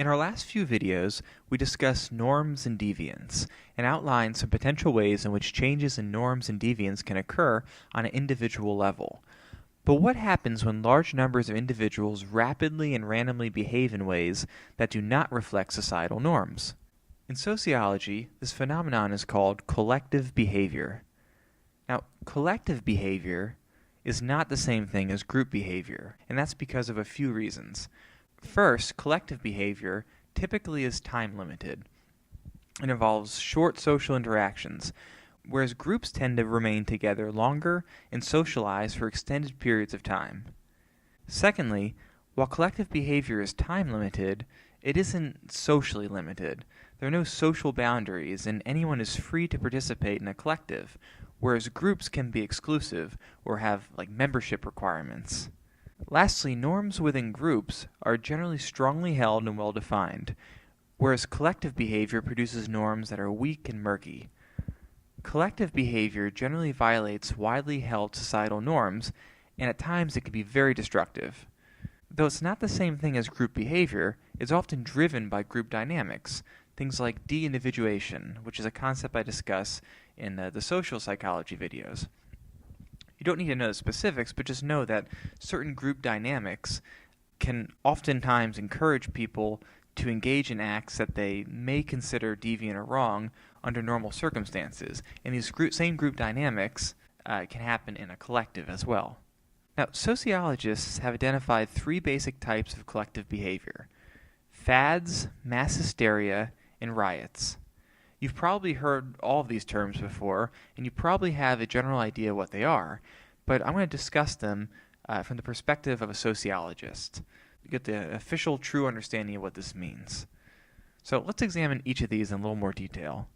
In our last few videos, we discussed norms and deviance, and outlined some potential ways in which changes in norms and deviance can occur on an individual level. But what happens when large numbers of individuals rapidly and randomly behave in ways that do not reflect societal norms? In sociology, this phenomenon is called collective behavior. Now, collective behavior is not the same thing as group behavior, and that's because of a few reasons. First, collective behavior typically is time-limited. It involves short social interactions, whereas groups tend to remain together longer and socialize for extended periods of time. Secondly, while collective behavior is time-limited, it isn't socially limited. There are no social boundaries, and anyone is free to participate in a collective, whereas groups can be exclusive or have membership requirements. Lastly, norms within groups are generally strongly held and well-defined, whereas collective behavior produces norms that are weak and murky. Collective behavior generally violates widely held societal norms, and at times it can be very destructive. Though it's not the same thing as group behavior, it's often driven by group dynamics, things like de-individuation, which is a concept I discuss in the social psychology videos. You don't need to know the specifics, but just know that certain group dynamics can oftentimes encourage people to engage in acts that they may consider deviant or wrong under normal circumstances. And these same group dynamics can happen in a collective as well. Now, sociologists have identified three basic types of collective behavior: fads, mass hysteria, and riots. You've probably heard all of these terms before, and you probably have a general idea what they are, but I'm going to discuss them from the perspective of a sociologist. You get the official, true understanding of what this means. So let's examine each of these in a little more detail.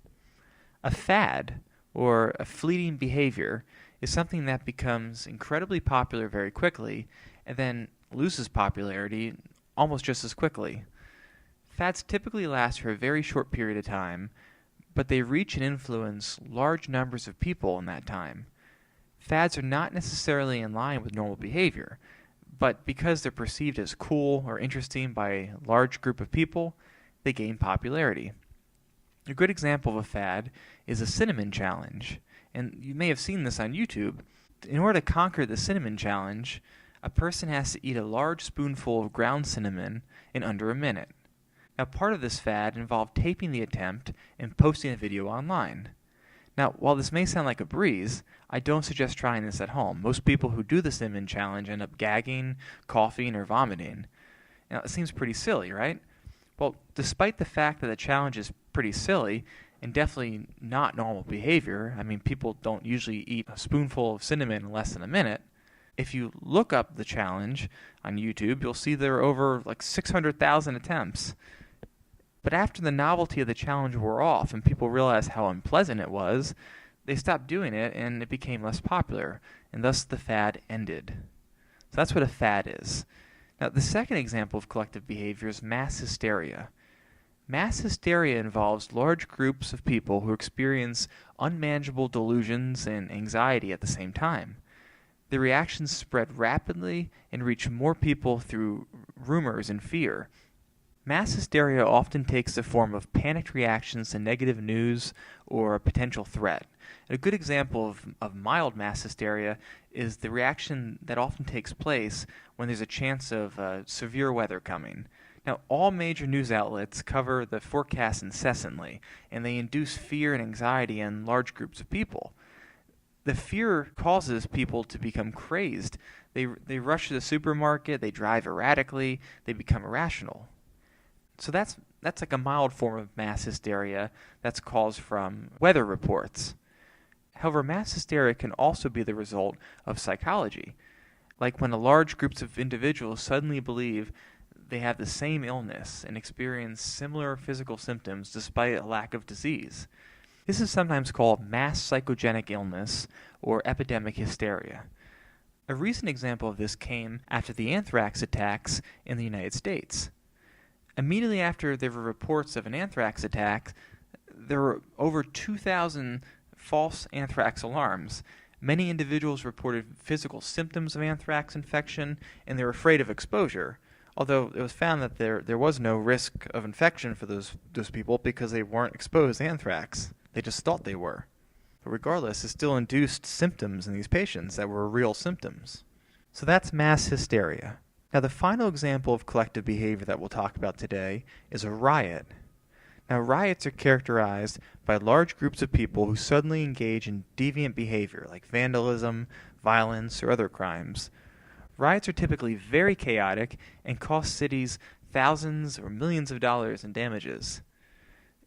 A fad, or a fleeting behavior, is something that becomes incredibly popular very quickly, and then loses popularity almost just as quickly. Fads typically last for a very short period of time, but they reach and influence large numbers of people in that time. Fads are not necessarily in line with normal behavior, but because they're perceived as cool or interesting by a large group of people, they gain popularity. A good example of a fad is a cinnamon challenge, and you may have seen this on YouTube. In order to conquer the cinnamon challenge, a person has to eat a large spoonful of ground cinnamon in under a minute. Now, part of this fad involved taping the attempt and posting a video online. Now, while this may sound like a breeze, I don't suggest trying this at home. Most people who do the cinnamon challenge end up gagging, coughing, or vomiting. Now, it seems pretty silly, right? Well, despite the fact that the challenge is pretty silly and definitely not normal behavior, people don't usually eat a spoonful of cinnamon in less than a minute. If you look up the challenge on YouTube, you'll see there are over 600,000 attempts. But after the novelty of the challenge wore off and people realized how unpleasant it was, they stopped doing it and it became less popular, and thus the fad ended. So that's what a fad is. Now, the second example of collective behavior is mass hysteria. Mass hysteria involves large groups of people who experience unmanageable delusions and anxiety at the same time. The reactions spread rapidly and reach more people through rumors and fear. Mass hysteria often takes the form of panicked reactions to negative news or a potential threat. A good example of mild mass hysteria is the reaction that often takes place when there's a chance of severe weather coming. Now, all major news outlets cover the forecast incessantly, and they induce fear and anxiety in large groups of people. The fear causes people to become crazed. They rush to the supermarket, they drive erratically, they become irrational. So that's like a mild form of mass hysteria that's caused from weather reports. However, mass hysteria can also be the result of psychology, like when a large group of individuals suddenly believe they have the same illness and experience similar physical symptoms despite a lack of disease. This is sometimes called mass psychogenic illness or epidemic hysteria. A recent example of this came after the anthrax attacks in the United States. Immediately after there were reports of an anthrax attack, there were over 2,000 false anthrax alarms. Many individuals reported physical symptoms of anthrax infection, and they were afraid of exposure. although it was found that there was no risk of infection for those people because they weren't exposed to anthrax. They just thought they were. But regardless, it still induced symptoms in these patients that were real symptoms. So that's mass hysteria. Now the final example of collective behavior that we'll talk about today is a riot. Now riots are characterized by large groups of people who suddenly engage in deviant behavior like vandalism, violence, or other crimes. Riots are typically very chaotic and cost cities thousands or millions of dollars in damages.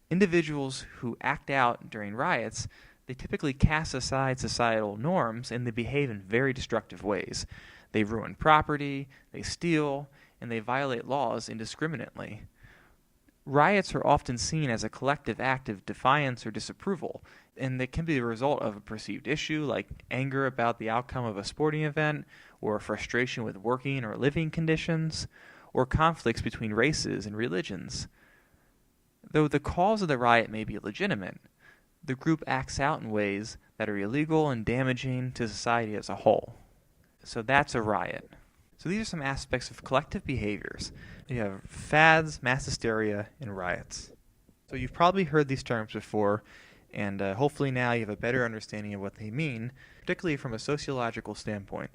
Individuals who act out during riots, they typically cast aside societal norms and they behave in very destructive ways. They ruin property, they steal, and they violate laws indiscriminately. Riots are often seen as a collective act of defiance or disapproval, and they can be the result of a perceived issue like anger about the outcome of a sporting event, or frustration with working or living conditions, or conflicts between races and religions. Though the cause of the riot may be legitimate, the group acts out in ways that are illegal and damaging to society as a whole. So that's a riot. So these are some aspects of collective behaviors. You have fads, mass hysteria, and riots. So you've probably heard these terms before, and hopefully now you have a better understanding of what they mean, particularly from a sociological standpoint.